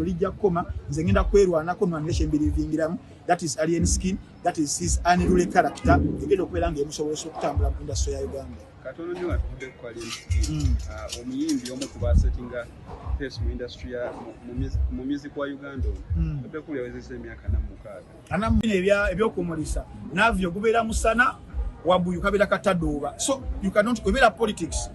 kulijja koma nze ngenda kwerwanako nomination believingiramu. That is alien skin, that is his unruly character. Egenda okubeera ng'emusobozesa okutambula mu industry ya Uganda. Katono nnyo atudde ku alien skin. Omuyimbi omu ku basetinga pace mu industry ya mu music wa Uganda. Oteekuli awezezza emyaka 46. Ebyokumulisa navyo gubeera musana wabuyu kabeera katadooba. So you cannot kubeera politics.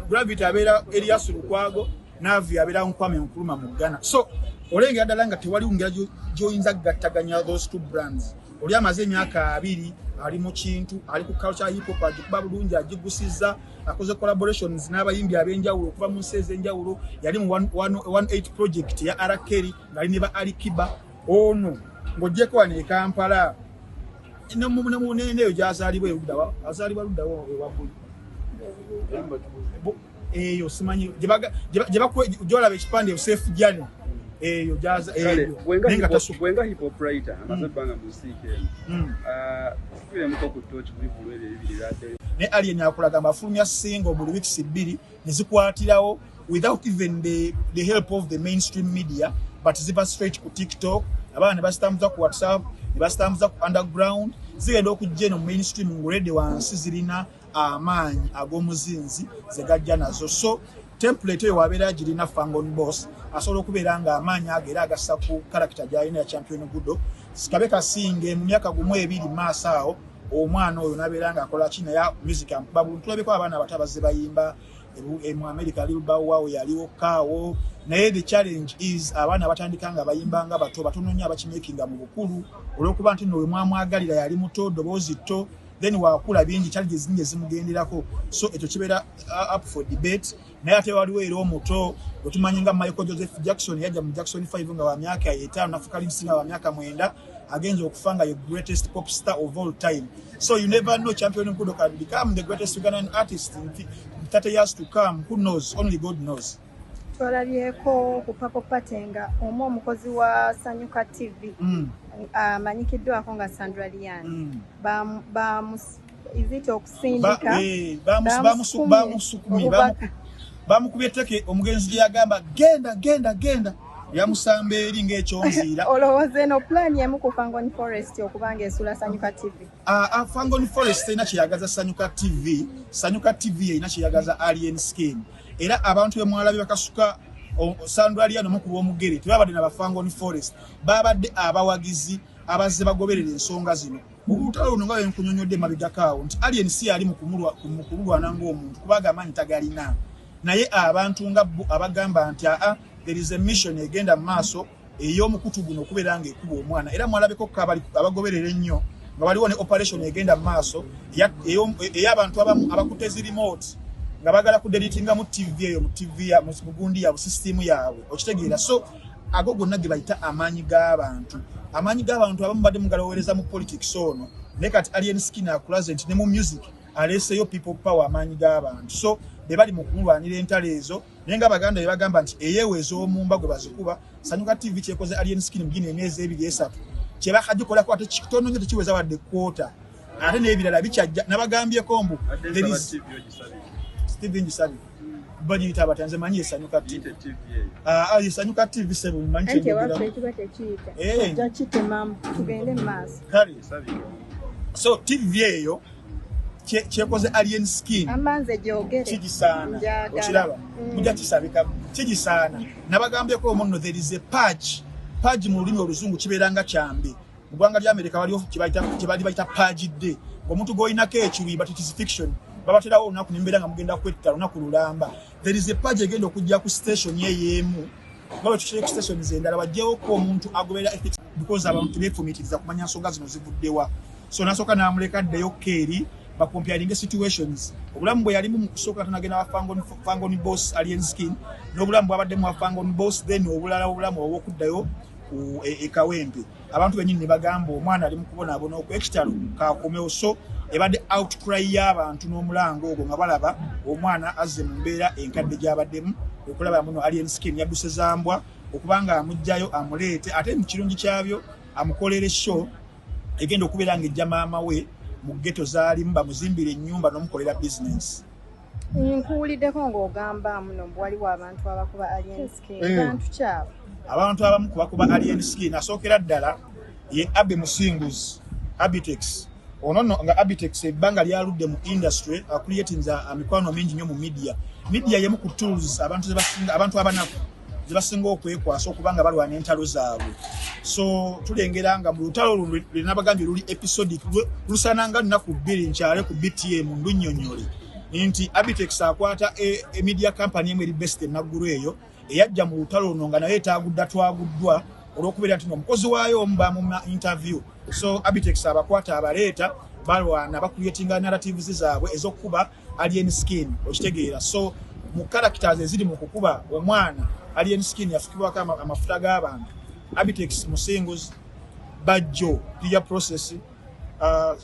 Gravity abeera Elias Lukwago navyo abeera Nkwame Nkrumah mu Ghana. So olengera ddala nga tewali ngira gy'oyinza kugattaganya those two brands. Oli amaze emyaka 2 ali mu kintu ali ku culture hip hop agikuba bulungi agigusizza akoze collaborations n'abayimbi ab'enjawulo okuva mu nsi ez'enjawulo yali mu 118 project ya Arakeri ngali ne ba Alikiba ono ng'ogyeko wano e Kampala neyo gy'azaalibwa eruddawa azaalibwa luddawo ewaggulu eyo simanyi gy'olaba ekipande Safe Journey eyo jaza eyo wenga hip hop writer amaze banga music kile mko kutochi kulibulwe ebibirade ne alien yakulaga mafulumya single buli weeks 2 nezikwatirawo without even the help of the mainstream media but ziba straight ku TikTok abana ne bastambuza ku WhatsApp ne bastambuza ku underground zigenda okujja no mainstream ngulede wansi zirina amaanyi ag'omuzinzi zegajja nazo. So template yo wabeera girina Fangon Boss asobola okubeera nga amaanyi agera agassa ku character gy'alina ya Champion Gudo sikabeka singe mu myaka 2 maaso awo omwana oyo nabeera nga akola kina ya music ambabu tulabeko abaana abatabaze bayimba mu America libawo yaliwo kawo naye the challenge is abaana batandika nga bayimba nga batono nnyo abakimekinga mu bukulu olwokuba nti no mwamwagalira yali muto dobozi to then wakula bingi challenges zingi zimugenderako. So ekyo kibeera up for debate. Naye ate waliwo era omuto otumanyinga Michael Joseph Jackson yajja mu Jackson 5 nga wa myaka 5 nafukalin singa wa myaka 9 agenze okufanga the greatest pop star of all time. So you never know Champion Nkudo can become the greatest Ugandan artist in 30 years to come. Who knows? Only God knows. Twalabyeko ku Papo Patenga omukozi wa SanyuKA TV amanyikiddwako nga Sandra Lian izito okusindika bamukubye teke omugenzi yagamba genda yamusamba eri ng'ekyonziira olowooza eno plan yemu ku Fangon Forest okubanga esula SanyuKA TV. Fangon Forest ina kyeyagaza SanyuKA TV. SanyuKA TV ina kyeyagaza Alien Skin. Era abantu bemwalabi bakasuka Sandra Lian omukulu w'omugere tebabadde na Fangon Forest babadde abawagizi abazze bagoberera ensonga zino. Obutalo luno nga yenkunyonyodde mabigakaawo nti Alien si ali mu kululwana ng'omuntu kubaga amanyi tagalina. Naye abantu nga abagamba nti there is a mission egenda mu maaso ey'omukutu guno okubeera ng'ekuba omwana. Era mwalabeko abagoberera ennyo nga waliwo ne operation egenda mu maaso ey'abantu abamu abakutezi remote nga bagala kudeditinga mu TV eyo mu TV ya mugundi ya system yaabwe okitegeera. So ago gonna ge bayita amaanyi g'abantu abamu badde mugalowereza mu politics ono ne kati Alien Skin akulaze nti ne mu music aleseyo people power amaanyi g'abantu. So bali mu kulwanira entalo ezo naye nga Abaganda bagamba nti eyeweeza omumba gwe bazikuba. SanyuKA TV kyekoze Alien Skin mugina emyezi 2-3 kyebakagikola ate kitono nnyo tekiweza wadde kwota ate n'ebirala bikyajja nabagambyeko mbu Steven Gisabi bagiyita abatanze manyi SanyuKA TV. SanyuKA TV sebo manyi so TV eyo kyekoze Alien Skin amanze gyogere kigisaana okiraba mujja kisabika kigisaana nabagambyeko omuno there is a page mu lulimi oluzungu kibeeranga kyambe mu ggwanga lya America waliwo kibayita page day omuntu goyinako ekiwi but it is fiction babaterawo olunaku nembeera nga mugenda kwetta lunaku lulamba. There is a page egenda okujja ku station yeyeemu nga bwe tukireko stations endala bajjewoko omuntu agoberera ethics because abantu beefumiitiriza kumanya nsonga zino zivuddewa. So nasooka n'amuleka addeyo keeri bakomparinge situations. Obulamu bwe yalimu mu kusooka tanagenda wa Fangon Boss Alien Skin n'obulamu bwabaddemu wa Fangon Boss then obulamu obw'okuddayo e Kawempe. Abantu bennyini ne bagamba omwana ali mu kubonaabona ekitalo kakomewo. So ebadde outcry y'abantu n'omulango ogwo nga balaba omwana azze mu mbeera enkadde gy'abaddemu okulaba muno Alien Skin yaddusezambwa okubanga amugjayo amuleete ate mu kirungi kyabyo amukolere show egenda okubeera ng'ejja maama we mu ghetto zaalimu bamuzimbira ennyumba n'omukolera business. Nkuwuliddeko ng'ogamba muno waliwo abantu abakuba alien skin. Bantu kyabo. Abantu abamu kubakuba alien skin asookera ddala ye Abe Musinguzi Abitex. Ono nga Abitex ebbanga lyaludde mu industry creatinza mikwano mingi nnyo mu media. Media yemu ku tools abantu abanaku zibasinga okwekwasa okubanga balwana entalo zaabwe. So tulengera nga mu lutalo luno linabagambye luli episodic lusananga nnaku 2 nkyale ku BTM ndunyonyole. Nti Abitex akwata media company emwe best naggulu eyo eyajja mu lutalo luno nga naye etagudda twaguddwa olw'okubeera nti omukozi waayo omuba mu interview. So Abitex abakwata abaleeta balwana bakreatinga narratives zaabwe ez'okuba alien skin okitegeera. So mu characters eziri mu kukuba omwana alien skin yafukibwako amafuta g'abantu. Abitex Musinguzi Bajjo Pia Process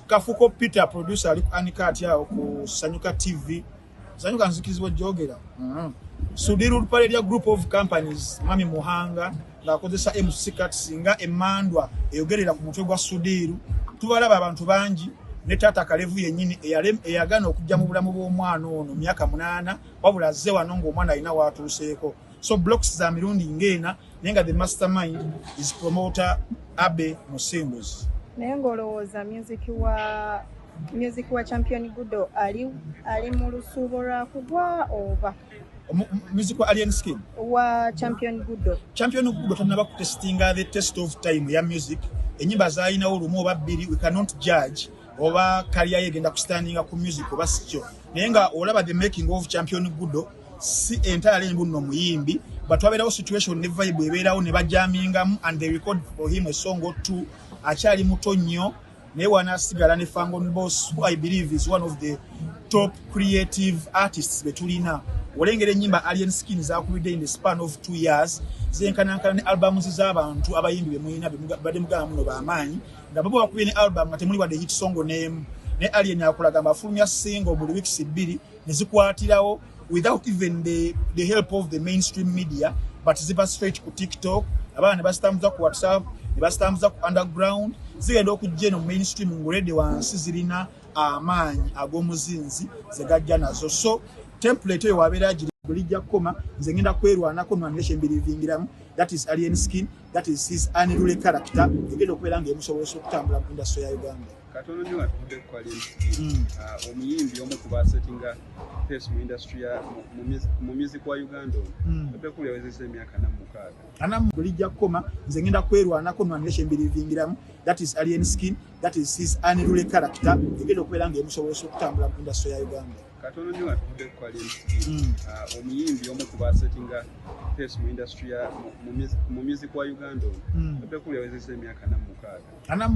Kafuuko Peter producer ali anika atyawo ku SanyuKA TV. SanyuKA nzikizibwa jogera. Sudiru lupale lya group of companies Mami Muhanga ng'akozesa MC Katsinga Emandwa eyogerera ku mutwe gwa Sudiru. Tubalaba abantu bangi ne Taata Kalevu yennyini eyagana okujja mu bulamu bw'omwana ono myaka 8 wabula azze wano ng'omwana alina watuuseeko. So blocks za mirundi ngena nenga the mastermind is promoter Abe Musinguzi. Naye ng'olowooza music wa Champion Gudo ali mu lusuubo lwa kugwa oba music wa alien skin wa Champion Gudo tanaba kutestinga the test of time ya music. Enyimba zaalina olumu oba 2 we cannot judge oba career yegenda kustandinga ku music oba sikyo. Naye nga olaba the making of Champion Gudo si entirely mbuno muyimbi but waberawo situation ne vibe ebeerawo ne bajamingamu and they record for him a song or two. Achali muto nnyo naye wanasigala ne Fangon Boss who I believe is one of the top creative artists betulina. Olengera ennyimba alien skin zakubidde in the span of 2 years zenkanankana ne albums z'abantu abayimbi bemulina badde mugamba muno b'amaanyi nga babo bakubye ne album nga temuli wadde hit song n'emu. Ne alien akulaga bafulumya single buli weeks 2 ne zikwatirawo without even the help of the mainstream media but ziba straight ku TikTok abana ne basitambuza ku WhatsApp ne basitambuza ku underground zigenda okujja no mainstream ngolede wansi zirina amaanyi ag'omuzinzi zegajja nazo. So template eyo wabeera girijja koma nze ngenda kwerwanako nomination bilivingiramu that is alien skin that is his unruly character egenda okubeera ng'emusobozesa okutambula mu industry ya Uganda. Katono nyo atudde ku alien skin omuyimbi omu ku basetinga face mu industry ya mu music wa Uganda otekulya wezesa emyaka 6 bulijja koma nze ngenda kwerwanako nomination bilivingiramu that is alien skin that is his unruly character egenda okubeera ng'emusobozesa okutambula mu industry ya Uganda. Katono nyo atudde ku alien skin omuyimbi omu ku basetinga face mu industry ya mu music wa Uganda otekulya wezesa emyaka 6